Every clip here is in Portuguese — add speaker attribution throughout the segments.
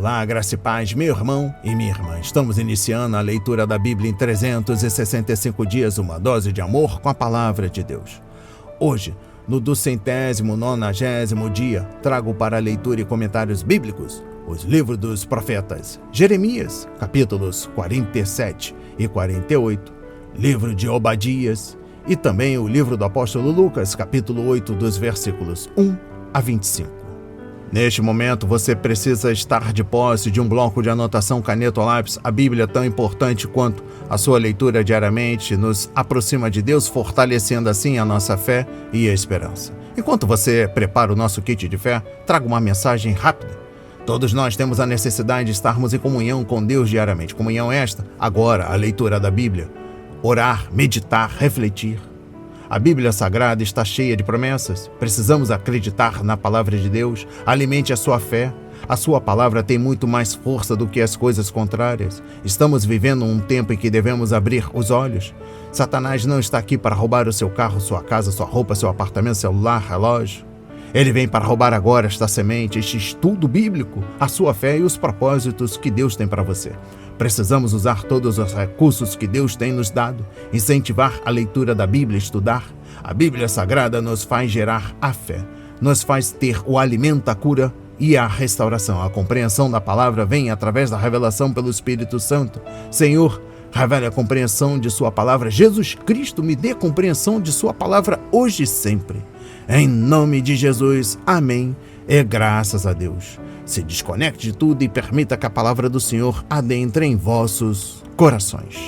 Speaker 1: Olá, graça e paz, meu irmão e minha irmã. Estamos iniciando a leitura da Bíblia em 365 dias, uma dose de amor com a palavra de Deus. Hoje, no 290º dia, trago para leitura e comentários bíblicos os livros dos profetas Jeremias, capítulos 47 e 48, livro de Obadias e também o livro do apóstolo Lucas, capítulo 8, dos versículos 1 a 25. Neste momento, você precisa estar de posse de um bloco de anotação, caneta ou lápis. A Bíblia é tão importante quanto a sua leitura diariamente nos aproxima de Deus, fortalecendo assim a nossa fé e a esperança. Enquanto você prepara o nosso kit de fé, trago uma mensagem rápida. Todos nós temos a necessidade de estarmos em comunhão com Deus diariamente. Comunhão esta, agora, a leitura da Bíblia. Orar, meditar, refletir. A Bíblia Sagrada está cheia de promessas. Precisamos acreditar na palavra de Deus. Alimente a sua fé. A sua palavra tem muito mais força do que as coisas contrárias. Estamos vivendo um tempo em que devemos abrir os olhos. Satanás não está aqui para roubar o seu carro, sua casa, sua roupa, seu apartamento, celular, relógio. Ele vem para roubar agora esta semente, este estudo bíblico, a sua fé e os propósitos que Deus tem para você. Precisamos usar todos os recursos que Deus tem nos dado, incentivar a leitura da Bíblia, estudar. A Bíblia Sagrada nos faz gerar a fé, nos faz ter o alimento, a cura e a restauração. A compreensão da palavra vem através da revelação pelo Espírito Santo. Senhor, revele a compreensão de sua palavra. Jesus Cristo, me dê compreensão de sua palavra hoje e sempre. Em nome de Jesus, amém. E graças a Deus. Se desconecte de tudo e permita que a palavra do Senhor adentre em vossos corações.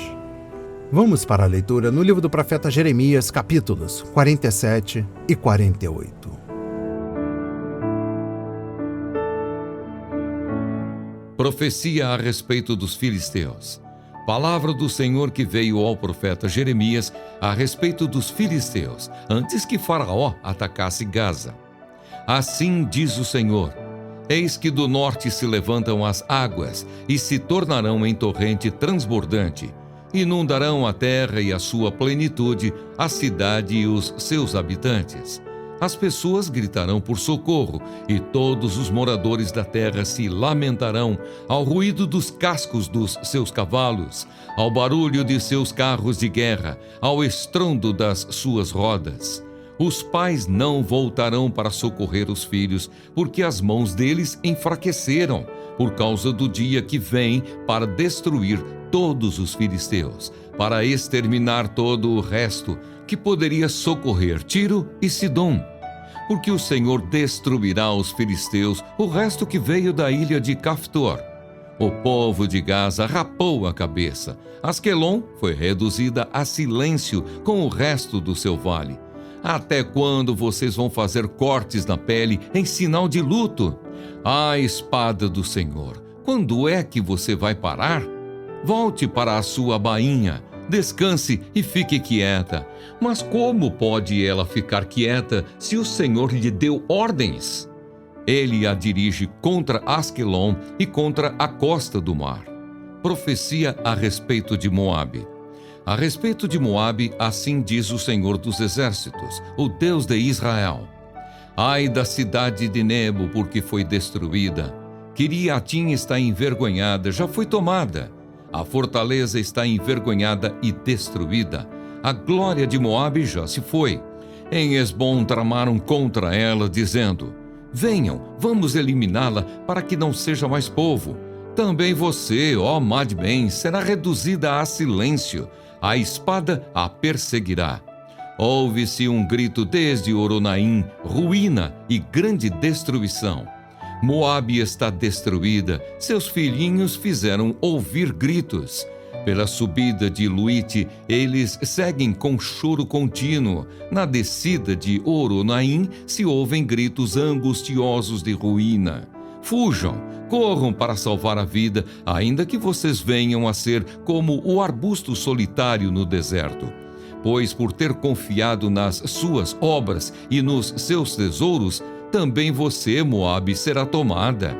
Speaker 1: Vamos para a leitura no livro do profeta Jeremias, capítulos 47 e 48.
Speaker 2: Profecia a respeito dos filisteus. Palavra do Senhor que veio ao profeta Jeremias a respeito dos filisteus, antes que Faraó atacasse Gaza. Assim diz o Senhor: eis que do norte se levantam as águas e se tornarão em torrente transbordante, inundarão a terra e a sua plenitude, a cidade e os seus habitantes. As pessoas gritarão por socorro, e todos os moradores da terra se lamentarão ao ruído dos cascos dos seus cavalos, ao barulho de seus carros de guerra, ao estrondo das suas rodas. Os pais não voltarão para socorrer os filhos, porque as mãos deles enfraqueceram, por causa do dia que vem para destruir todos os filisteus, para exterminar todo o resto que poderia socorrer Tiro e Sidom. Porque o Senhor destruirá os filisteus, o resto que veio da ilha de Caftor. O povo de Gaza rapou a cabeça. Asquelon foi reduzida a silêncio com o resto do seu vale. Até quando vocês vão fazer cortes na pele em sinal de luto? Ah, espada do Senhor, quando é que você vai parar? Volte para a sua bainha, descanse e fique quieta. Mas como pode ela ficar quieta se o Senhor lhe deu ordens? Ele a dirige contra Asquelon e contra a costa do mar. Profecia a respeito de Moabe. A respeito de Moabe, assim diz o Senhor dos Exércitos, o Deus de Israel: ai da cidade de Nebo, porque foi destruída. Quiriatim está envergonhada, já foi tomada. A fortaleza está envergonhada e destruída. A glória de Moabe já se foi. Em Esbom tramaram contra ela, dizendo: venham, vamos eliminá-la para que não seja mais povo. Também você, ó Madbem, será reduzida a silêncio. A espada a perseguirá. Ouve-se um grito desde Oronaim, ruína e grande destruição. Moabe está destruída, seus filhinhos fizeram ouvir gritos. Pela subida de Luite, eles seguem com choro contínuo. Na descida de Oronaim se ouvem gritos angustiosos de ruína. Fujam, corram para salvar a vida, ainda que vocês venham a ser como o arbusto solitário no deserto. Pois por ter confiado nas suas obras e nos seus tesouros, também você, Moabe, será tomada.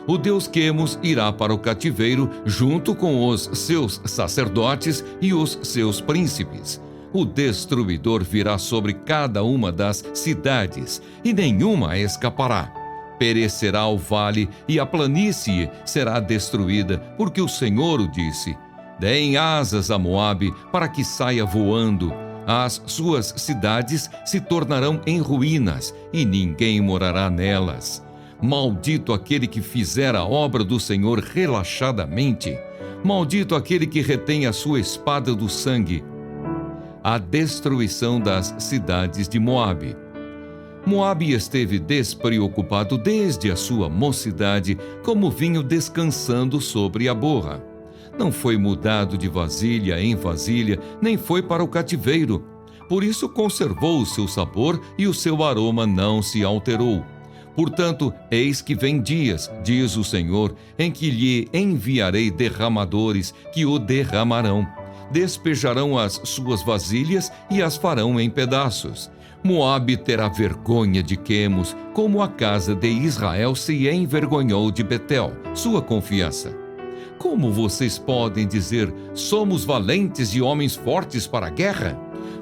Speaker 2: O deus Quemos irá para o cativeiro junto com os seus sacerdotes e os seus príncipes. O destruidor virá sobre cada uma das cidades, e nenhuma escapará. Perecerá o vale e a planície será destruída, porque o Senhor o disse. Deem asas a Moabe para que saia voando. As suas cidades se tornarão em ruínas e ninguém morará nelas. Maldito aquele que fizer a obra do Senhor relaxadamente. Maldito aquele que retém a sua espada do sangue. A destruição das cidades de Moabe. Moabe esteve despreocupado desde a sua mocidade, como vinho descansando sobre a borra. Não foi mudado de vasilha em vasilha, nem foi para o cativeiro. Por isso conservou o seu sabor e o seu aroma não se alterou. Portanto, eis que vem dias, diz o Senhor, em que lhe enviarei derramadores que o derramarão. Despejarão as suas vasilhas e as farão em pedaços. Moabe terá vergonha de Quemos, como a casa de Israel se envergonhou de Betel, sua confiança. Como vocês podem dizer, somos valentes e homens fortes para a guerra?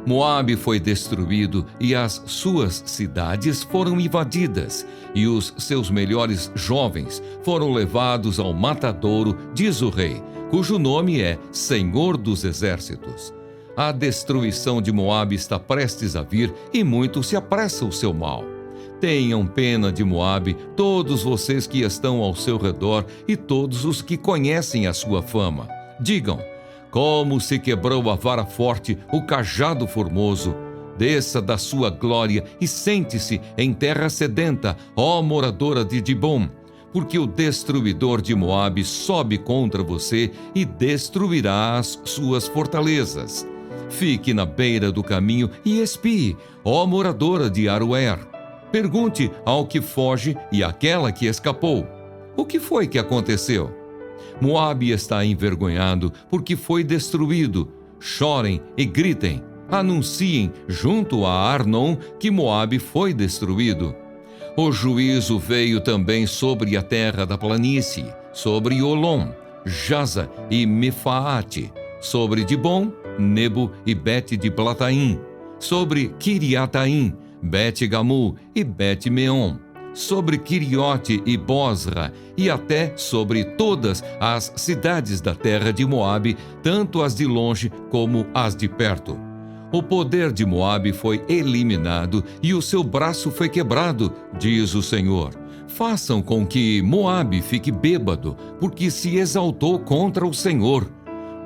Speaker 2: Moabe foi destruído e as suas cidades foram invadidas, e os seus melhores jovens foram levados ao matadouro, diz o rei, cujo nome é Senhor dos Exércitos. A destruição de Moabe está prestes a vir e muito se apressa o seu mal. Tenham pena de Moabe, todos vocês que estão ao seu redor e todos os que conhecem a sua fama. Digam, como se quebrou a vara forte, o cajado formoso. Desça da sua glória e sente-se em terra sedenta, ó moradora de Dibom, porque o destruidor de Moabe sobe contra você e destruirá as suas fortalezas. Fique na beira do caminho e espie, ó moradora de Aroer. Pergunte ao que foge e àquela que escapou. O que foi que aconteceu? Moabe está envergonhado porque foi destruído. Chorem e gritem. Anunciem junto a Arnon que Moabe foi destruído. O juízo veio também sobre a terra da planície, sobre Olom, Jaza e Mefaate, sobre Dibom, Nebo e Bet de Plataim, sobre Kiriataim, Bet-Gamu e Bet-Meon, sobre Quiriote e Bosra, e até sobre todas as cidades da terra de Moabe, tanto as de longe como as de perto. O poder de Moabe foi eliminado e o seu braço foi quebrado, diz o Senhor. Façam com que Moabe fique bêbado, porque se exaltou contra o Senhor.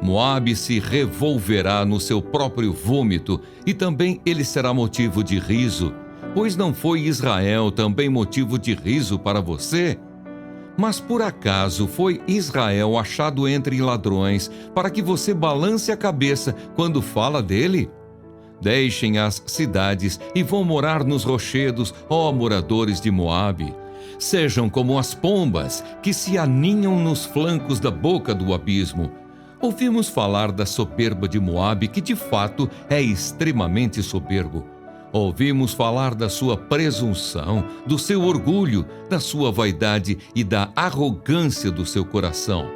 Speaker 2: Moabe se revolverá no seu próprio vômito, e também ele será motivo de riso. Pois não foi Israel também motivo de riso para você? Mas por acaso foi Israel achado entre ladrões, para que você balance a cabeça quando fala dele? Deixem as cidades e vão morar nos rochedos, ó moradores de Moabe. Sejam como as pombas que se aninham nos flancos da boca do abismo. Ouvimos falar da soberba de Moabe, que de fato é extremamente soberbo. Ouvimos falar da sua presunção, do seu orgulho, da sua vaidade e da arrogância do seu coração.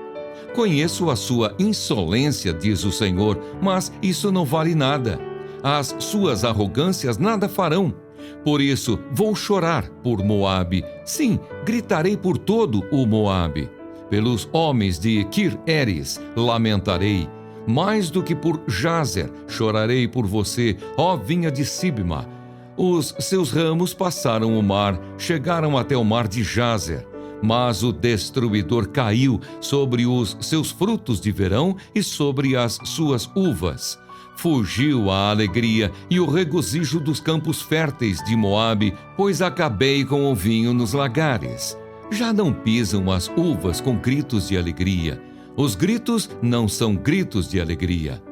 Speaker 2: Conheço a sua insolência, diz o Senhor, mas isso não vale nada. As suas arrogâncias nada farão. Por isso, vou chorar por Moabe. Sim, gritarei por todo o Moabe. Pelos homens de Kir-Eres lamentarei. Mais do que por Jazer, chorarei por você, ó vinha de Sibma. Os seus ramos passaram o mar, chegaram até o mar de Jazer. Mas o destruidor caiu sobre os seus frutos de verão e sobre as suas uvas. Fugiu a alegria e o regozijo dos campos férteis de Moabe, pois acabei com o vinho nos lagares. Já não pisam as uvas com gritos de alegria. Os gritos não são gritos de alegria.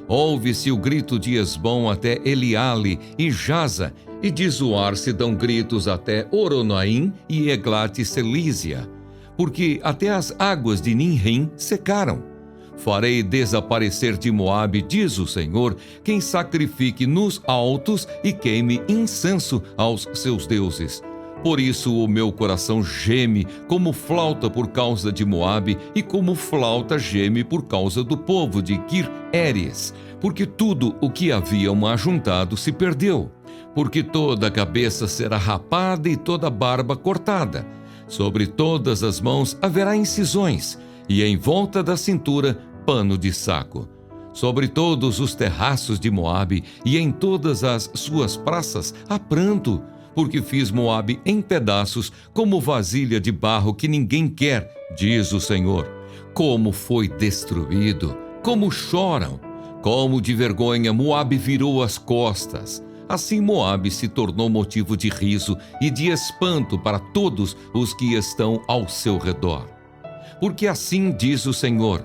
Speaker 2: Ouve-se o grito de Esbom até Eliale e Jaza, e de Zoar se dão gritos até Oronaim e Eglate-Selísia, porque até as águas de Ninrim secaram. Farei desaparecer de Moabe, diz o Senhor, quem sacrifique nos altos e queime incenso aos seus deuses. Por isso o meu coração geme como flauta por causa de Moabe, e como flauta geme por causa do povo de Kir-Eres, porque tudo o que haviam ajuntado se perdeu. Porque toda a cabeça será rapada e toda a barba cortada. Sobre todas as mãos haverá incisões, e em volta da cintura pano de saco. Sobre todos os terraços de Moabe e em todas as suas praças há pranto, porque fiz Moabe em pedaços como vasilha de barro que ninguém quer, diz o Senhor. Como foi destruído, como choram, como de vergonha Moabe virou as costas. Assim Moabe se tornou motivo de riso e de espanto para todos os que estão ao seu redor. Porque assim diz o Senhor: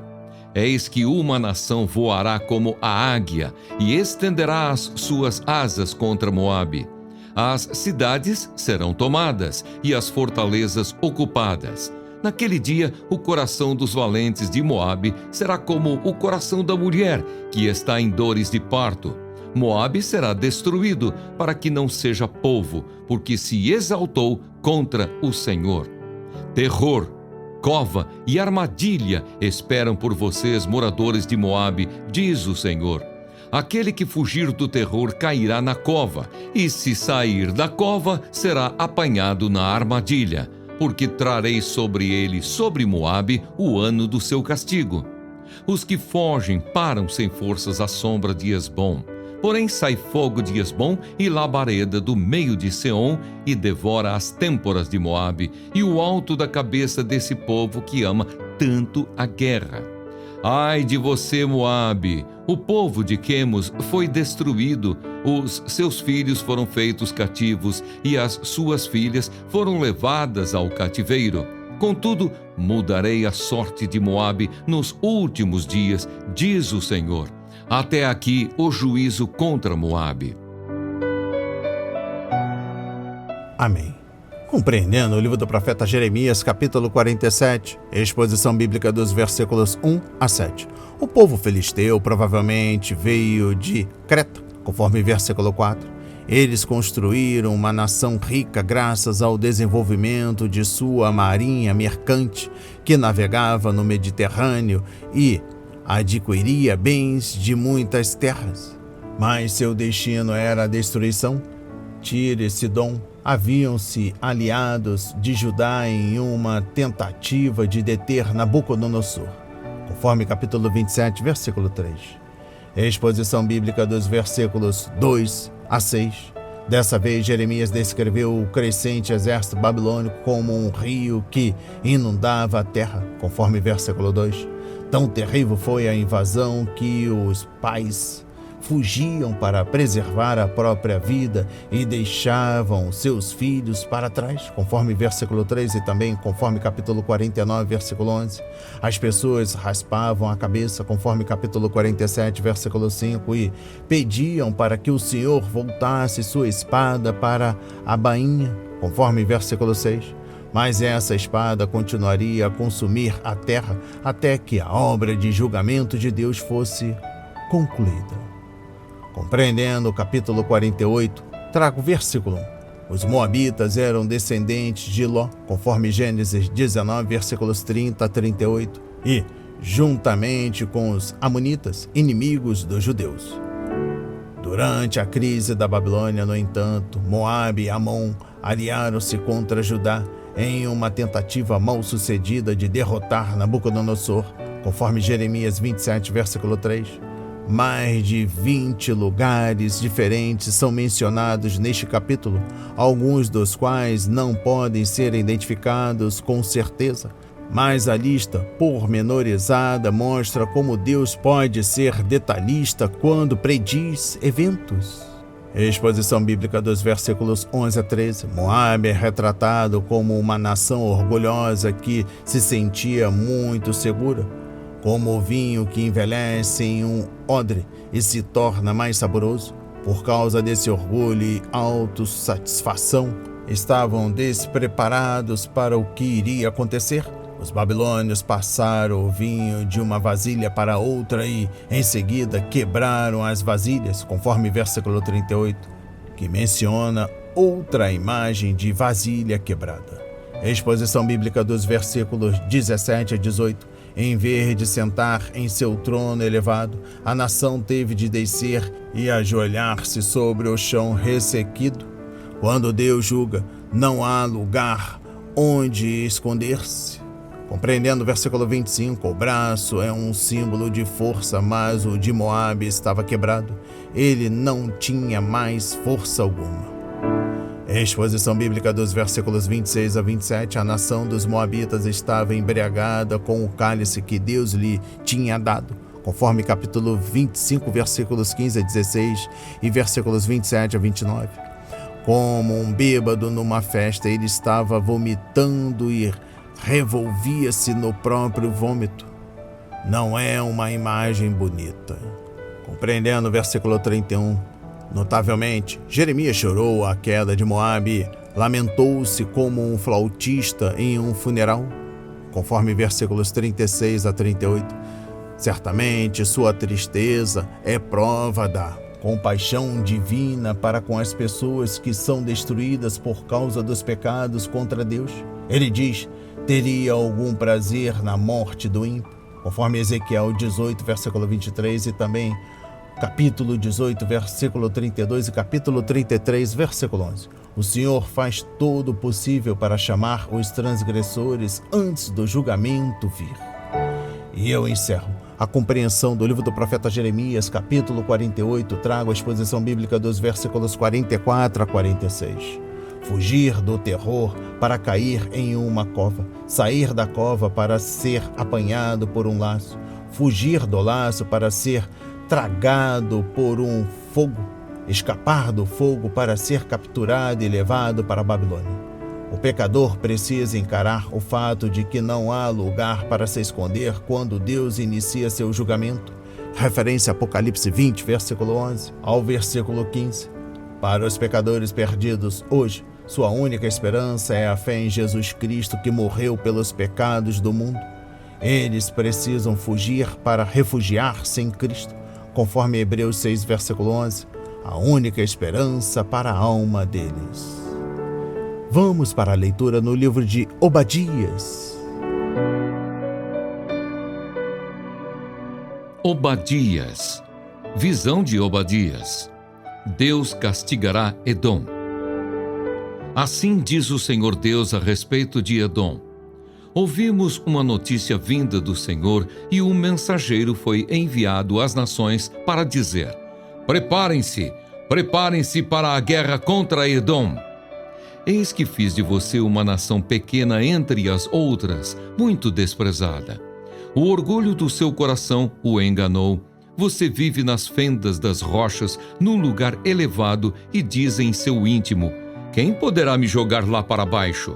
Speaker 2: eis que uma nação voará como a águia e estenderá as suas asas contra Moabe. As cidades serão tomadas e as fortalezas ocupadas. Naquele dia, o coração dos valentes de Moabe será como o coração da mulher que está em dores de parto. Moabe será destruído para que não seja povo, porque se exaltou contra o Senhor. Terror, cova e armadilha esperam por vocês, moradores de Moabe, diz o Senhor. Aquele que fugir do terror cairá na cova, e se sair da cova, será apanhado na armadilha, porque trarei sobre ele, sobre Moabe, o ano do seu castigo. Os que fogem param sem forças à sombra de Esbom. Porém sai fogo de Esbom e labareda do meio de Seom e devora as têmporas de Moabe e o alto da cabeça desse povo que ama tanto a guerra. Ai de você, Moabe! O povo de Quemos foi destruído, os seus filhos foram feitos cativos e as suas filhas foram levadas ao cativeiro. Contudo, mudarei a sorte de Moabe nos últimos dias, diz o Senhor. Até aqui o juízo contra Moabe.
Speaker 1: Amém. Compreendendo o livro do profeta Jeremias, capítulo 47, exposição bíblica dos versículos 1 a 7. O povo filisteu provavelmente veio de Creta, conforme versículo 4. Eles construíram uma nação rica graças ao desenvolvimento de sua marinha mercante, que navegava no Mediterrâneo e adquiria bens de muitas terras. Mas seu destino era a destruição. Tiro e Sidom haviam-se aliados de Judá em uma tentativa de deter Nabucodonosor, conforme capítulo 27, versículo 3. Exposição bíblica dos versículos 2 a 6. Dessa vez, Jeremias descreveu o crescente exército babilônico como um rio que inundava a terra, conforme versículo 2. Tão terrível foi a invasão que os pais fugiam para preservar a própria vida e deixavam seus filhos para trás, conforme versículo 3 e também conforme capítulo 49, versículo 11. As pessoas raspavam a cabeça, conforme capítulo 47, versículo 5, e pediam para que o Senhor voltasse sua espada para a bainha, conforme versículo 6. Mas essa espada continuaria a consumir a terra até que a obra de julgamento de Deus fosse concluída. Compreendendo o capítulo 48, trago o versículo 1. Os moabitas eram descendentes de Ló, conforme Gênesis 19, versículos 30 a 38, e, juntamente com os amonitas, inimigos dos judeus. Durante a crise da Babilônia, no entanto, Moabe e Amon aliaram-se contra Judá em uma tentativa mal-sucedida de derrotar Nabucodonosor, conforme Jeremias 27, versículo 3. Mais de 20 lugares diferentes são mencionados neste capítulo, alguns dos quais não podem ser identificados com certeza, mas a lista pormenorizada mostra como Deus pode ser detalhista quando prediz eventos. Exposição bíblica dos versículos 11 a 13. Moabe é retratado como uma nação orgulhosa que se sentia muito segura, como o vinho que envelhece em um odre e se torna mais saboroso. Por causa desse orgulho e autossatisfação, estavam despreparados para o que iria acontecer. Os babilônios passaram o vinho de uma vasilha para outra e, em seguida, quebraram as vasilhas, conforme versículo 38, que menciona outra imagem de vasilha quebrada. Exposição bíblica dos versículos 17 a 18. Em vez de sentar em seu trono elevado, a nação teve de descer e ajoelhar-se sobre o chão ressequido. Quando Deus julga, não há lugar onde esconder-se. Compreendendo o versículo 25, o braço é um símbolo de força, mas o de Moabe estava quebrado. Ele não tinha mais força alguma. Exposição bíblica dos versículos 26 a 27, a nação dos Moabitas estava embriagada com o cálice que Deus lhe tinha dado, conforme capítulo 25, versículos 15 a 16 e versículos 27 a 29. Como um bêbado numa festa, ele estava vomitando e revolvia-se no próprio vômito. Não é uma imagem bonita. Compreendendo o versículo 31, notavelmente, Jeremias chorou a queda de Moabe, lamentou-se como um flautista em um funeral, conforme versículos 36 a 38. Certamente sua tristeza é prova da compaixão divina para com as pessoas que são destruídas por causa dos pecados contra Deus. Ele diz: teria algum prazer na morte do ímpio, conforme Ezequiel 18, versículo 23 e também capítulo 18, versículo 32 e capítulo 33, versículo 11. O Senhor faz todo o possível para chamar os transgressores antes do julgamento vir. E eu encerro a compreensão do livro do profeta Jeremias, capítulo 48, trago a exposição bíblica dos versículos 44 a 46. Fugir do terror para cair em uma cova, sair da cova para ser apanhado por um laço, fugir do laço para ser tragado por um fogo, escapar do fogo para ser capturado e levado para a Babilônia. O pecador precisa encarar o fato de que não há lugar para se esconder quando Deus inicia seu julgamento. Referência a Apocalipse 20, versículo 11 ao versículo 15. Para os pecadores perdidos hoje, sua única esperança é a fé em Jesus Cristo, que morreu pelos pecados do mundo. Eles precisam fugir para refugiar-se em Cristo, conforme Hebreus 6, versículo 11, a única esperança para a alma deles. Vamos para a leitura no livro de Obadias.
Speaker 2: Obadias. Visão de Obadias. Deus castigará Edom. Assim diz o Senhor Deus a respeito de Edom. Ouvimos uma notícia vinda do Senhor e um mensageiro foi enviado às nações para dizer: Preparem-se para a guerra contra Edom. Eis que fiz de você uma nação pequena entre as outras, muito desprezada. O orgulho do seu coração o enganou. Você vive nas fendas das rochas, num lugar elevado, e diz em seu íntimo: quem poderá me jogar lá para baixo?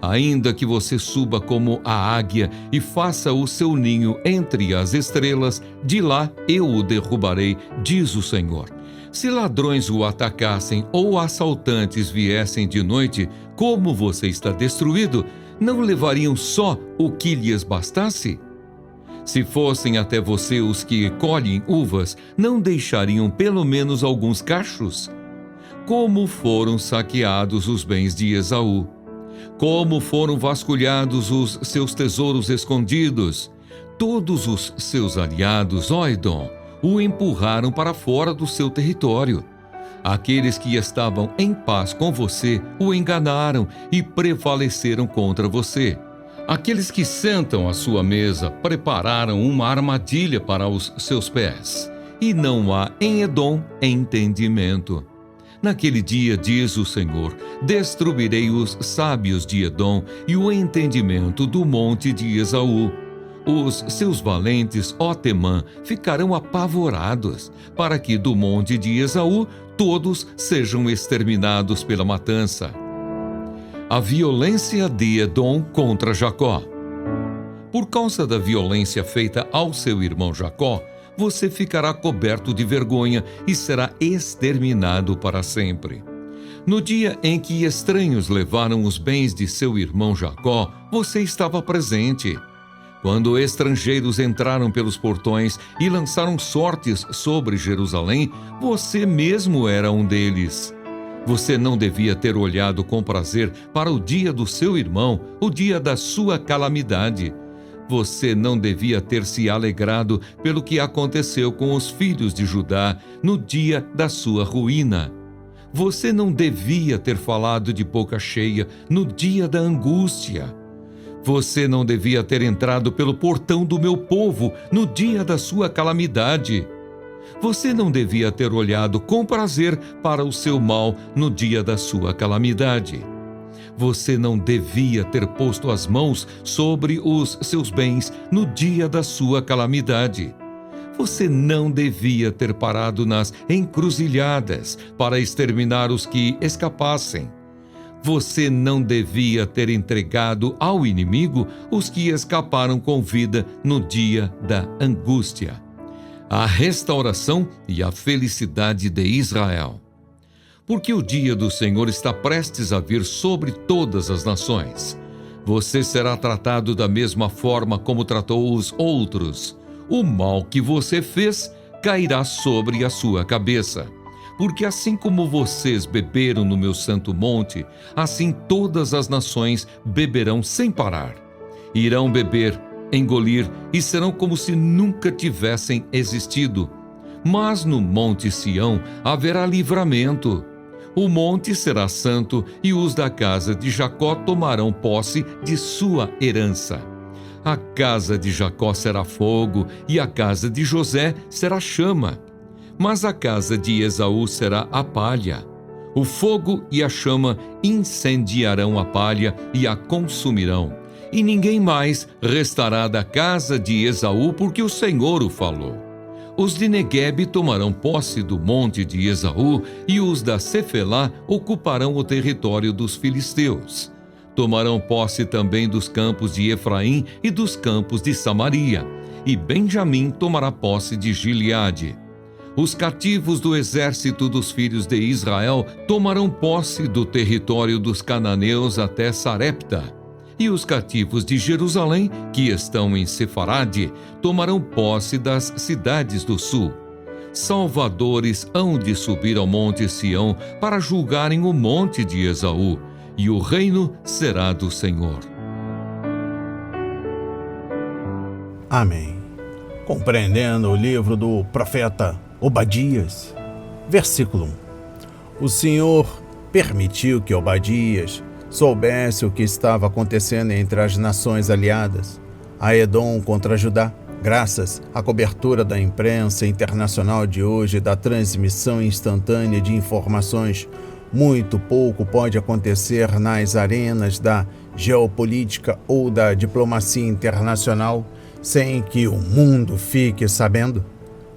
Speaker 2: Ainda que você suba como a águia e faça o seu ninho entre as estrelas, de lá eu o derrubarei, diz o Senhor. Se ladrões o atacassem ou assaltantes viessem de noite, como você está destruído, não levariam só o que lhes bastasse? Se fossem até você os que colhem uvas, não deixariam pelo menos alguns cachos? Como foram saqueados os bens de Esaú! Como foram vasculhados os seus tesouros escondidos! Todos os seus aliados, ó Edom, o empurraram para fora do seu território. Aqueles que estavam em paz com você o enganaram e prevaleceram contra você. Aqueles que sentam à sua mesa prepararam uma armadilha para os seus pés. E não há em Edom entendimento. Naquele dia, diz o Senhor, destruirei os sábios de Edom e o entendimento do monte de Esaú. Os seus valentes, ó Temã, ficarão apavorados, para que do monte de Esaú todos sejam exterminados pela matança. A violência de Edom contra Jacó. Por causa da violência feita ao seu irmão Jacó, você ficará coberto de vergonha e será exterminado para sempre. No dia em que estranhos levaram os bens de seu irmão Jacó, você estava presente. Quando estrangeiros entraram pelos portões e lançaram sortes sobre Jerusalém, você mesmo era um deles. Você não devia ter olhado com prazer para o dia do seu irmão, o dia da sua calamidade. Você não devia ter se alegrado pelo que aconteceu com os filhos de Judá no dia da sua ruína. Você não devia ter falado de boca cheia no dia da angústia. Você não devia ter entrado pelo portão do meu povo no dia da sua calamidade. Você não devia ter olhado com prazer para o seu mal no dia da sua calamidade. Você não devia ter posto as mãos sobre os seus bens no dia da sua calamidade. Você não devia ter parado nas encruzilhadas para exterminar os que escapassem. Você não devia ter entregado ao inimigo os que escaparam com vida no dia da angústia. A restauração e a felicidade de Israel. Porque o dia do Senhor está prestes a vir sobre todas as nações. Você será tratado da mesma forma como tratou os outros. O mal que você fez cairá sobre a sua cabeça. Porque assim como vocês beberam no meu santo monte, assim todas as nações beberão sem parar. Irão beber, engolir e serão como se nunca tivessem existido. Mas no monte Sião haverá livramento. O monte será santo e os da casa de Jacó tomarão posse de sua herança. A casa de Jacó será fogo e a casa de José será chama. Mas a casa de Esaú será a palha. O fogo e a chama incendiarão a palha e a consumirão. E ninguém mais restará da casa de Esaú, porque o Senhor o falou. Os de Neguebe tomarão posse do monte de Esaú, e os da Cefelá ocuparão o território dos filisteus. Tomarão posse também dos campos de Efraim e dos campos de Samaria, e Benjamim tomará posse de Gileade. Os cativos do exército dos filhos de Israel tomarão posse do território dos cananeus até Sarepta. E os cativos de Jerusalém, que estão em Sefarade, tomarão posse das cidades do sul. Salvadores hão de subir ao monte Sião para julgarem o monte de Esaú, e o reino será do Senhor.
Speaker 1: Amém. Compreendendo o livro do profeta Obadias, versículo 1. O Senhor permitiu que Obadias soubesse o que estava acontecendo entre as nações aliadas, a Edom contra Judá, graças à cobertura da imprensa internacional de hoje e da transmissão instantânea de informações. Muito pouco pode acontecer nas arenas da geopolítica ou da diplomacia internacional sem que o mundo fique sabendo.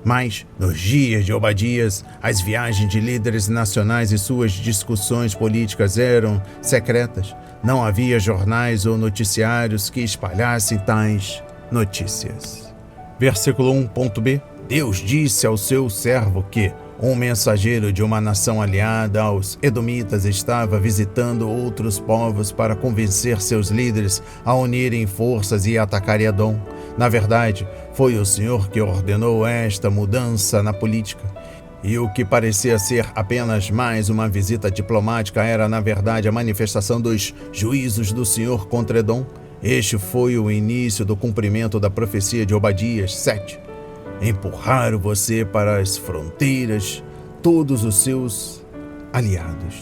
Speaker 1: Mas, nos dias de Obadias, as viagens de líderes nacionais e suas discussões políticas eram secretas. Não havia jornais ou noticiários que espalhassem tais notícias. Versículo 1.b. Deus disse ao seu servo que um mensageiro de uma nação aliada aos edomitas estava visitando outros povos para convencer seus líderes a unirem forças e atacarem Edom. Na verdade, foi o Senhor que ordenou esta mudança na política. E o que parecia ser apenas mais uma visita diplomática era, na verdade, a manifestação dos juízos do Senhor contra Edom. Este foi o início do cumprimento da profecia de Obadias 7. Empurraram você para as fronteiras, todos os seus aliados.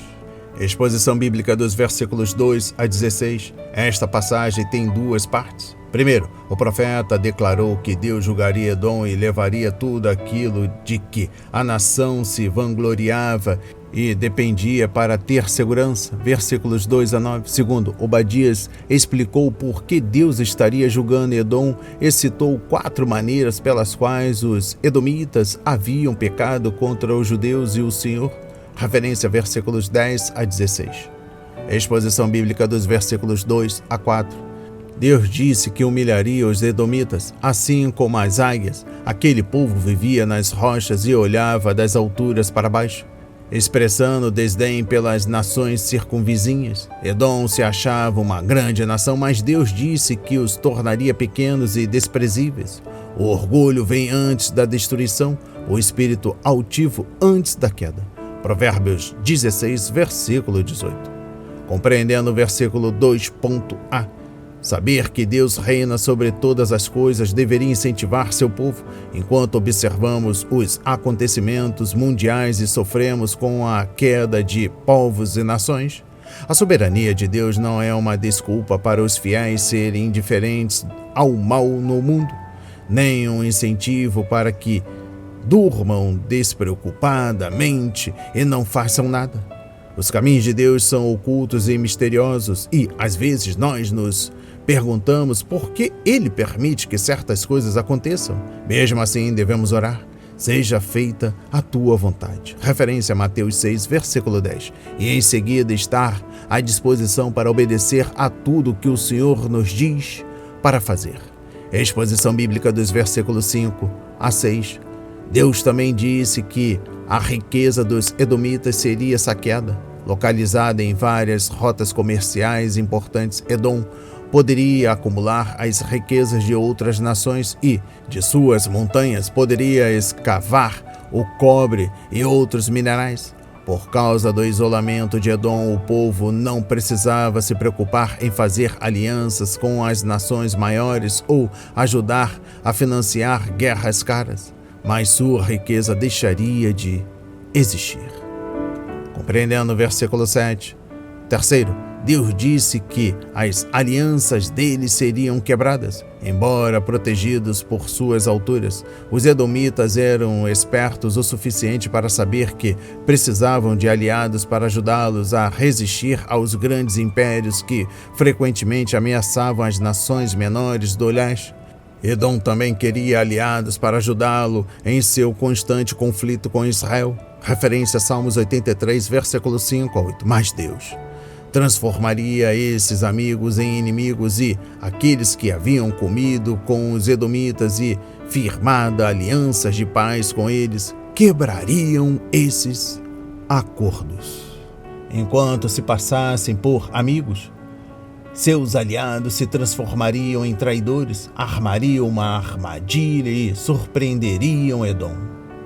Speaker 1: Exposição bíblica dos versículos 2 a 16. Esta passagem tem duas partes. Primeiro, o profeta declarou que Deus julgaria Edom e levaria tudo aquilo de que a nação se vangloriava e dependia para ter segurança. Versículos 2 a 9. Segundo, Obadias explicou por que Deus estaria julgando Edom e citou 4 maneiras pelas quais os edomitas haviam pecado contra os judeus e o Senhor. Referência versículos 10 a 16. Exposição bíblica dos versículos 2 a 4. Deus disse que humilharia os edomitas, assim como as águias. Aquele povo vivia nas rochas e olhava das alturas para baixo, expressando desdém pelas nações circunvizinhas. Edom se achava uma grande nação, mas Deus disse que os tornaria pequenos e desprezíveis. O orgulho vem antes da destruição, o espírito altivo antes da queda. Provérbios 16, versículo 18. Compreendendo o versículo 2.a. Saber que Deus reina sobre todas as coisas deveria incentivar seu povo, enquanto observamos os acontecimentos mundiais e sofremos com a queda de povos e nações. A soberania de Deus não é uma desculpa para os fiéis serem indiferentes ao mal no mundo, nem um incentivo para que durmam despreocupadamente e não façam nada. Os caminhos de Deus são ocultos e misteriosos e, às vezes, nós nos perguntamos por que Ele permite que certas coisas aconteçam. Mesmo assim, devemos orar. Seja feita a tua vontade. Referência a Mateus 6, versículo 10. E em seguida estar à disposição para obedecer a tudo que o Senhor nos diz para fazer. Exposição bíblica dos versículos 5 a 6. Deus também disse que a riqueza dos edomitas seria saqueada. Localizada em várias rotas comerciais importantes, Edom poderia acumular as riquezas de outras nações e, de suas montanhas, poderia escavar o cobre e outros minerais. Por causa do isolamento de Edom, o povo não precisava se preocupar em fazer alianças com as nações maiores ou ajudar a financiar guerras caras, mas sua riqueza deixaria de existir. Compreendendo o versículo 7. Terceiro, Deus disse que as alianças deles seriam quebradas. Embora protegidos por suas alturas, os edomitas eram espertos o suficiente para saber que precisavam de aliados para ajudá-los a resistir aos grandes impérios que frequentemente ameaçavam as nações menores do leste. Edom também queria aliados para ajudá-lo em seu constante conflito com Israel. Referência a Salmos 83, versículo 5 a 8. Mas Deus transformaria esses amigos em inimigos e aqueles que haviam comido com os edomitas e firmado alianças de paz com eles quebrariam esses acordos. Enquanto se passassem por amigos, seus aliados se transformariam em traidores, armariam uma armadilha e surpreenderiam Edom.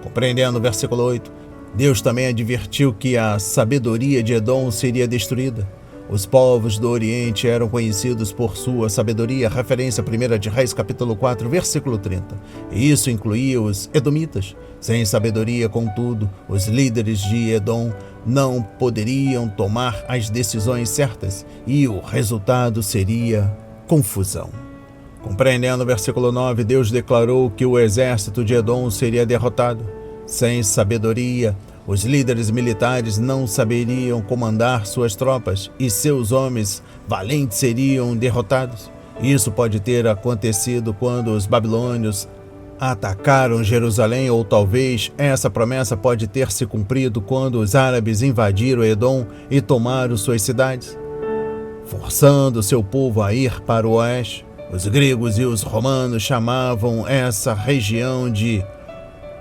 Speaker 1: Compreendendo o versículo 8, Deus também advertiu que a sabedoria de Edom seria destruída. Os povos do Oriente eram conhecidos por sua sabedoria, referência a 1 de Reis, capítulo 4, versículo 30. E isso incluía os edomitas. Sem sabedoria, contudo, os líderes de Edom não poderiam tomar as decisões certas e o resultado seria confusão. Compreendendo o versículo 9, Deus declarou que o exército de Edom seria derrotado. Sem sabedoria, os líderes militares não saberiam comandar suas tropas e seus homens valentes seriam derrotados. Isso pode ter acontecido quando os babilônios atacaram Jerusalém, ou talvez essa promessa pode ter se cumprido quando os árabes invadiram Edom e tomaram suas cidades, forçando seu povo a ir para o oeste. Os gregos e os romanos chamavam essa região de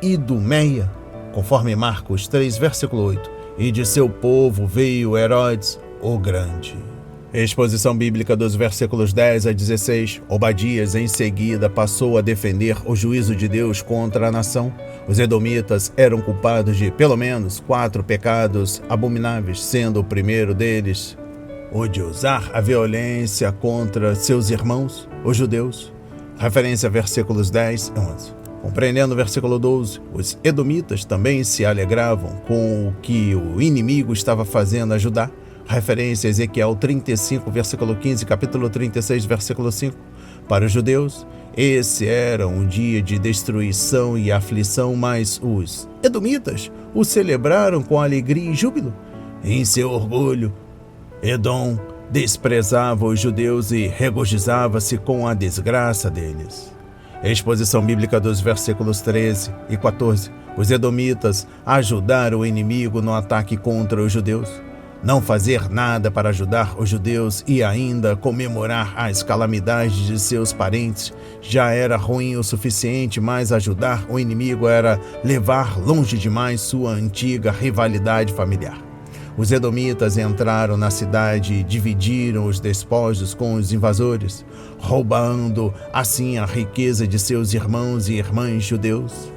Speaker 1: Idumeia, conforme Marcos 3, versículo 8. E de seu povo veio Herodes o Grande. Exposição bíblica dos versículos 10 a 16. Obadias, em seguida, passou a defender o juízo de Deus contra a nação. Os edomitas eram culpados de, pelo menos, 4 pecados abomináveis, sendo o primeiro deles o de usar a violência contra seus irmãos, os judeus. Referência a versículos 10 e 11. Compreendendo o versículo 12, os edomitas também se alegravam com o que o inimigo estava fazendo a Judá. Referência a Ezequiel 35, versículo 15, capítulo 36, versículo 5. Para os judeus, esse era um dia de destruição e aflição, mas os edomitas o celebraram com alegria e júbilo. Em seu orgulho, Edom desprezava os judeus e regozijava-se com a desgraça deles. Exposição bíblica dos versículos 13 e 14. Os edomitas ajudaram o inimigo no ataque contra os judeus. Não fazer nada para ajudar os judeus e ainda comemorar as calamidades de seus parentes já era ruim o suficiente, mas ajudar o inimigo era levar longe demais sua antiga rivalidade familiar. Os edomitas entraram na cidade e dividiram os despojos com os invasores, roubando assim a riqueza de seus irmãos e irmãs judeus.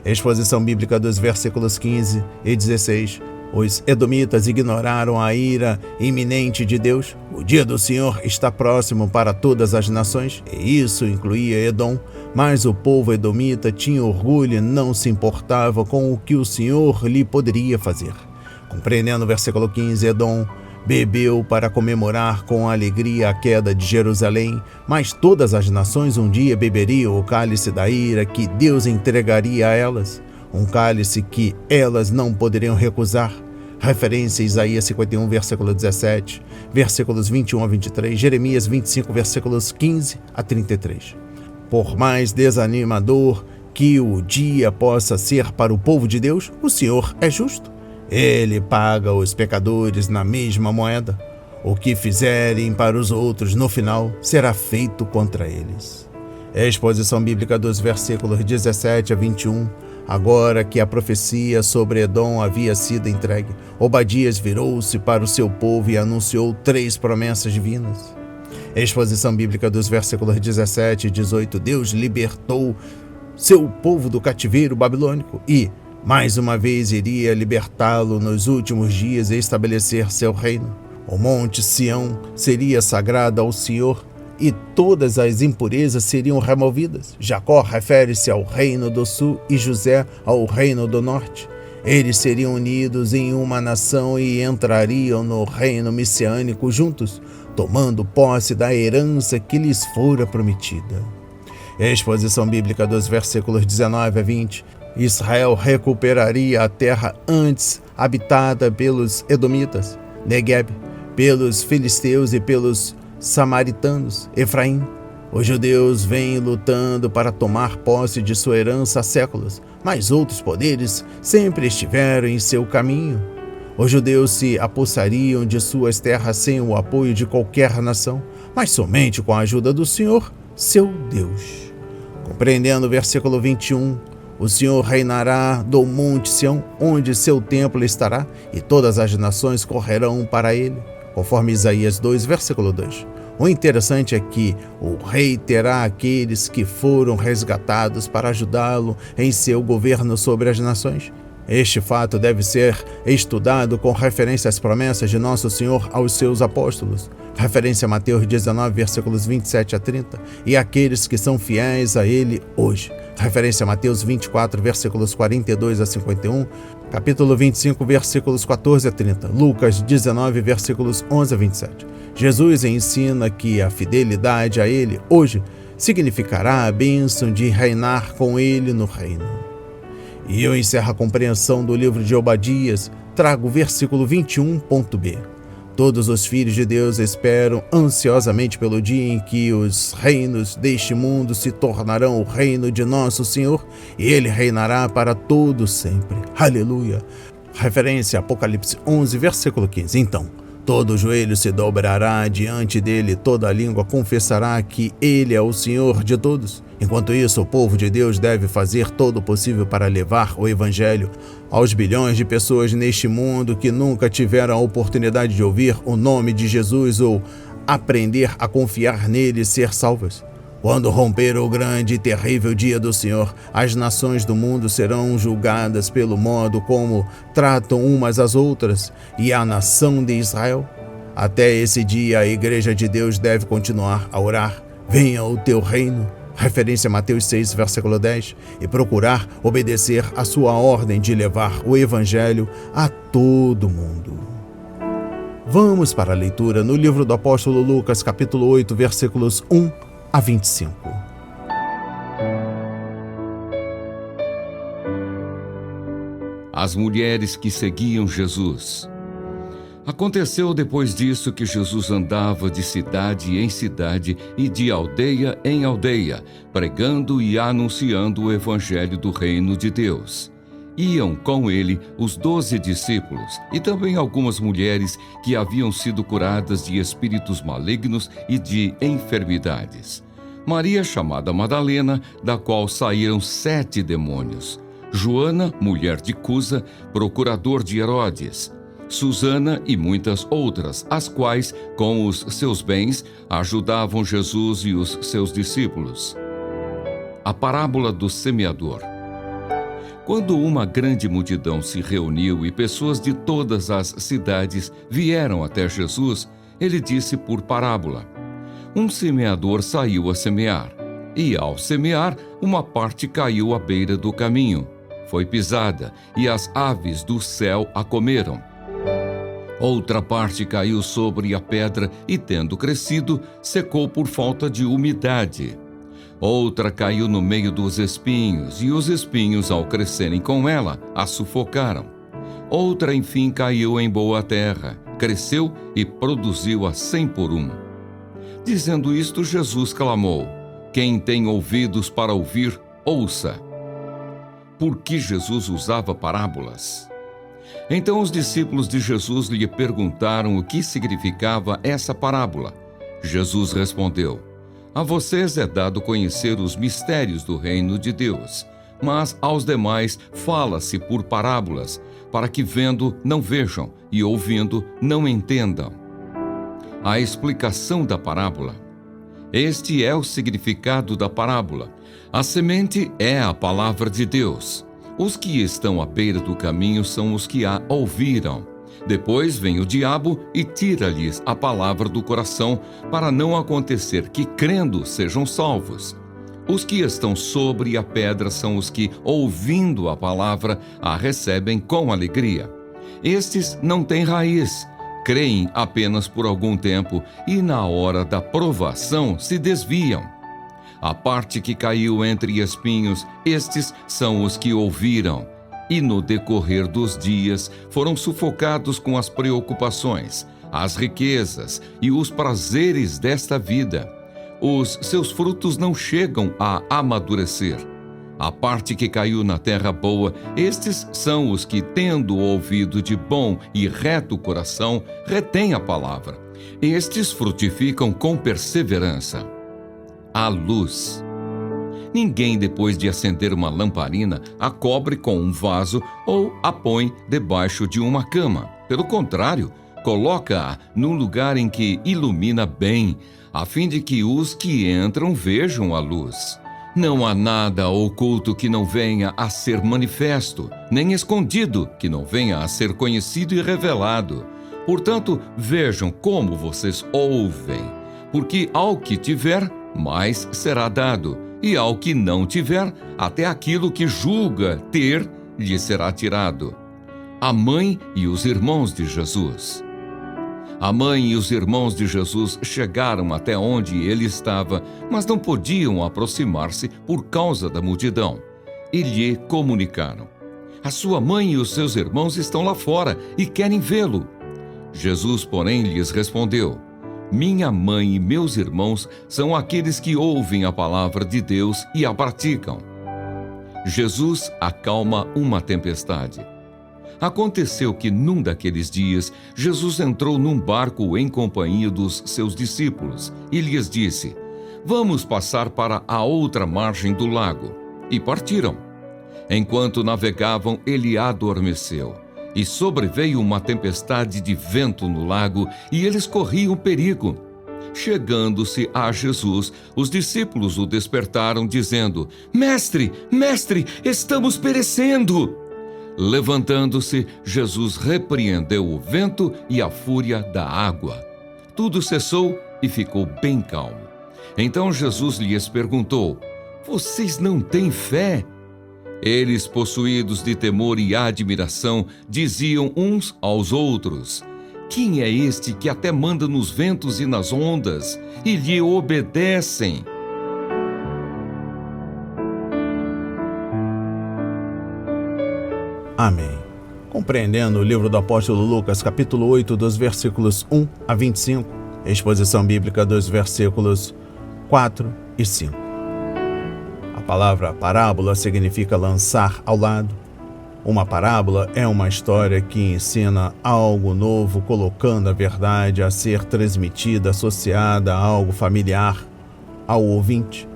Speaker 1: Exposição bíblica dos versículos 15 e 16. Os edomitas ignoraram a ira iminente de Deus. O dia do Senhor está próximo para todas as nações, e isso incluía Edom, mas o povo edomita tinha orgulho e não se importava com o que o Senhor lhe poderia fazer. Compreendendo o versículo 15, Edom bebeu para comemorar com alegria a queda de Jerusalém, mas todas as nações um dia beberiam o cálice da ira que Deus entregaria a elas, um cálice que elas não poderiam recusar. Referência a Isaías 51, versículo 17, versículos 21 a 23, Jeremias 25, versículos 15 a 33. Por mais desanimador que o dia possa ser para o povo de Deus, o Senhor é justo. Ele paga os pecadores na mesma moeda. O que fizerem para os outros no final será feito contra eles. Exposição bíblica dos versículos 17 a 21. Agora que a profecia sobre Edom havia sido entregue, Obadias virou-se para o seu povo e anunciou 3 promessas divinas. Exposição bíblica dos versículos 17 e 18. Deus libertou seu povo do cativeiro babilônico e, mais uma vez, iria libertá-lo nos últimos dias e estabelecer seu reino. O monte Sião seria sagrado ao Senhor e todas as impurezas seriam removidas. Jacó refere-se ao reino do sul e José ao reino do norte. Eles seriam unidos em uma nação e entrariam no reino messiânico juntos, tomando posse da herança que lhes fora prometida. Exposição bíblica dos versículos 19 a 20. Israel recuperaria a terra antes habitada pelos edomitas, Negueb, pelos filisteus e pelos samaritanos, Efraim. Os judeus vêm lutando para tomar posse de sua herança há séculos, mas outros poderes sempre estiveram em seu caminho. Os judeus se apossariam de suas terras sem o apoio de qualquer nação, mas somente com a ajuda do Senhor, seu Deus. Compreendendo o versículo 21, o Senhor reinará do monte Sião, onde seu templo estará, e todas as nações correrão para ele, conforme Isaías 2, versículo 2. O interessante é que o rei terá aqueles que foram resgatados para ajudá-lo em seu governo sobre as nações. Este fato deve ser estudado com referência às promessas de Nosso Senhor aos seus apóstolos. Referência a Mateus 19, versículos 27 a 30, e aqueles que são fiéis a ele hoje. Referência a Mateus 24, versículos 42 a 51, capítulo 25, versículos 14 a 30, Lucas 19, versículos 11 a 27. Jesus ensina que a fidelidade a ele hoje significará a bênção de reinar com ele no reino. E eu encerro a compreensão do livro de Obadias, trago o versículo 21.b. Todos os filhos de Deus esperam ansiosamente pelo dia em que os reinos deste mundo se tornarão o reino de nosso Senhor, e ele reinará para todo sempre. Aleluia! Referência a Apocalipse 11, versículo 15. Então, todo joelho se dobrará diante dele, toda a língua confessará que ele é o Senhor de todos. Enquanto isso, o povo de Deus deve fazer todo o possível para levar o Evangelho aos bilhões de pessoas neste mundo que nunca tiveram a oportunidade de ouvir o nome de Jesus ou aprender a confiar nele e ser salvas. Quando romper o grande e terrível dia do Senhor, as nações do mundo serão julgadas pelo modo como tratam umas às outras e a nação de Israel. Até esse dia, a Igreja de Deus deve continuar a orar: venha o teu reino. Referência a Mateus 6, versículo 10, e procurar obedecer a sua ordem de levar o Evangelho a todo mundo. Vamos para a leitura no livro do apóstolo Lucas, capítulo 8, versículos 1 a 25.
Speaker 2: As mulheres que seguiam Jesus. Aconteceu depois disso que Jesus andava de cidade em cidade e de aldeia em aldeia, pregando e anunciando o evangelho do reino de Deus. Iam com ele os 12 discípulos e também algumas mulheres que haviam sido curadas de espíritos malignos e de enfermidades. Maria, chamada Madalena, da qual saíram 7 demônios. Joana, mulher de Cusa, procurador de Herodes. Susana e muitas outras, as quais, com os seus bens, ajudavam Jesus e os seus discípulos. A parábola do semeador. Quando uma grande multidão se reuniu e pessoas de todas as cidades vieram até Jesus, ele disse por parábola: um semeador saiu a semear, e ao semear, uma parte caiu à beira do caminho. Foi pisada, e as aves do céu a comeram. Outra parte caiu sobre a pedra e, tendo crescido, secou por falta de umidade. Outra caiu no meio dos espinhos, e os espinhos, ao crescerem com ela, a sufocaram. Outra, enfim, caiu em boa terra, cresceu e produziu a 100 por 1. Dizendo isto, Jesus clamou: quem tem ouvidos para ouvir, ouça. Por que Jesus usava parábolas? Então os discípulos de Jesus lhe perguntaram o que significava essa parábola. Jesus respondeu: a vocês é dado conhecer os mistérios do reino de Deus, mas aos demais fala-se por parábolas, para que vendo não vejam e ouvindo não entendam. A explicação da parábola. Este é o significado da parábola. A semente é a palavra de Deus. Os que estão à beira do caminho são os que a ouviram. Depois vem o diabo e tira-lhes a palavra do coração, para não acontecer que, crendo, sejam salvos. Os que estão sobre a pedra são os que, ouvindo a palavra, a recebem com alegria. Estes não têm raiz, creem apenas por algum tempo e, na hora da provação, se desviam. A parte que caiu entre espinhos, estes são os que ouviram, e no decorrer dos dias foram sufocados com as preocupações, as riquezas e os prazeres desta vida. Os seus frutos não chegam a amadurecer. A parte que caiu na terra boa, estes são os que, tendo ouvido de bom e reto coração, retêm a palavra. Estes frutificam com perseverança. A luz. Ninguém, depois de acender uma lamparina, a cobre com um vaso ou a põe debaixo de uma cama. Pelo contrário, coloca-a num lugar em que ilumina bem, a fim de que os que entram vejam a luz. Não há nada oculto que não venha a ser manifesto, nem escondido que não venha a ser conhecido e revelado. Portanto, vejam como vocês ouvem, porque ao que tiver, mais será dado, e ao que não tiver, até aquilo que julga ter, lhe será tirado. A mãe e os irmãos de Jesus. A mãe e os irmãos de Jesus chegaram até onde ele estava, mas não podiam aproximar-se por causa da multidão. E lhe comunicaram: a sua mãe e os seus irmãos estão lá fora e querem vê-lo. Jesus, porém, lhes respondeu: minha mãe e meus irmãos são aqueles que ouvem a palavra de Deus e a praticam. Jesus acalma uma tempestade. Aconteceu que, num daqueles dias, Jesus entrou num barco em companhia dos seus discípulos e lhes disse: vamos passar para a outra margem do lago. E partiram. Enquanto navegavam, ele adormeceu. E sobreveio uma tempestade de vento no lago, e eles corriam perigo. Chegando-se a Jesus, os discípulos o despertaram, dizendo: Mestre, mestre, estamos perecendo! Levantando-se, Jesus repreendeu o vento e a fúria da água. Tudo cessou e ficou bem calmo. Então Jesus lhes perguntou: vocês não têm fé? Eles, possuídos de temor e admiração, diziam uns aos outros: quem é este que até manda nos ventos e nas ondas, e lhe obedecem?
Speaker 1: Amém. Compreendendo o livro do apóstolo Lucas, capítulo 8, dos versículos 1 a 25, exposição bíblica dos versículos 4 e 5. A palavra parábola significa lançar ao lado. Uma parábola é uma história que ensina algo novo, colocando a verdade a ser transmitida, associada a algo familiar ao ouvinte.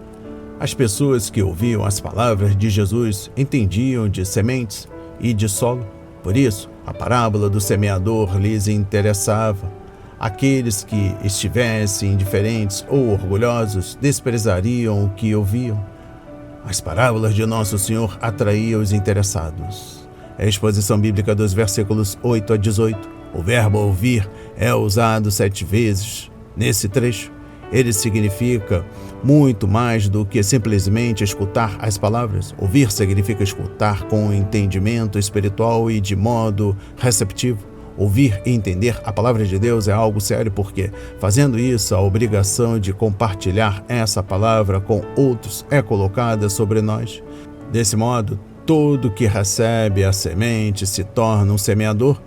Speaker 1: As pessoas que ouviam as palavras de Jesus entendiam de sementes e de solo. Por isso, a parábola do semeador lhes interessava. Aqueles que estivessem indiferentes ou orgulhosos desprezariam o que ouviam. As parábolas de Nosso Senhor atraíam os interessados. A exposição bíblica dos versículos 8 a 18. O verbo ouvir é usado 7 vezes nesse trecho. Ele significa muito mais do que simplesmente escutar as palavras. Ouvir significa escutar com entendimento espiritual e de modo receptivo. Ouvir e entender a palavra de Deus é algo sério, porque, fazendo isso, a obrigação de compartilhar essa palavra com outros é colocada sobre nós. Desse modo, todo que recebe a semente se torna um semeador,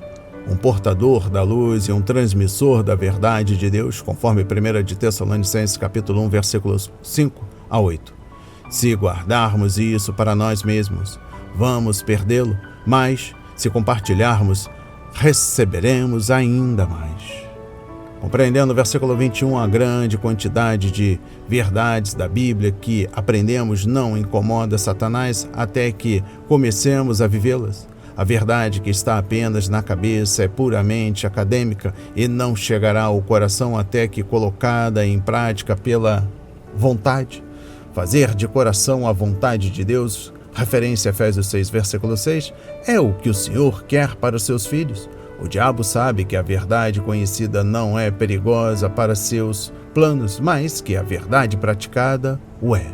Speaker 1: um portador da luz e um transmissor da verdade de Deus, conforme 1 de Tessalonicenses capítulo 1, versículos 5 a 8. Se guardarmos isso para nós mesmos, vamos perdê-lo, mas, se compartilharmos, receberemos ainda mais. Compreendendo o versículo 21, a grande quantidade de verdades da Bíblia que aprendemos não incomoda Satanás até que comecemos a vivê-las. A verdade que está apenas na cabeça é puramente acadêmica e não chegará ao coração até que colocada em prática pela vontade. Fazer de coração a vontade de Deus, referência a Efésios 6, versículo 6, é o que o Senhor quer para os seus filhos. O diabo sabe que a verdade conhecida não é perigosa para seus planos, mas que a verdade praticada o é.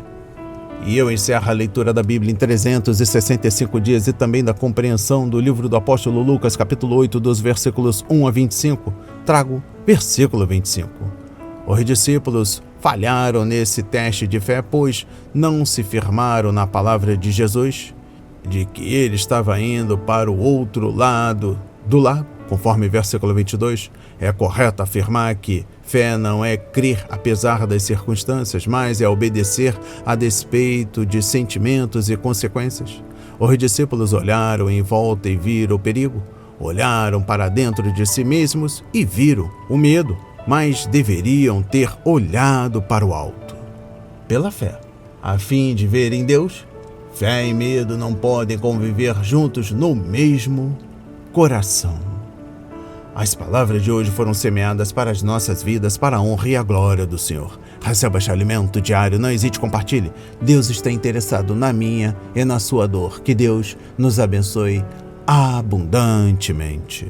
Speaker 1: E eu encerro a leitura da Bíblia em 365 dias e também da compreensão do livro do apóstolo Lucas, capítulo 8, dos versículos 1 a 25. Trago versículo 25. Os discípulos falharam nesse teste de fé, pois não se firmaram na palavra de Jesus, de que ele estava indo para o outro lado do lago. Conforme versículo 22, é correto afirmar que fé não é crer apesar das circunstâncias, mas é obedecer a despeito de sentimentos e consequências. Os discípulos olharam em volta e viram o perigo, olharam para dentro de si mesmos e viram o medo, mas deveriam ter olhado para o alto. Pela fé, a fim de verem Deus, fé e medo não podem conviver juntos no mesmo coração. As palavras de hoje foram semeadas para as nossas vidas, para a honra e a glória do Senhor. Receba este alimento diário, não hesite, compartilhe. Deus está interessado na minha e na sua dor. Que Deus nos abençoe abundantemente.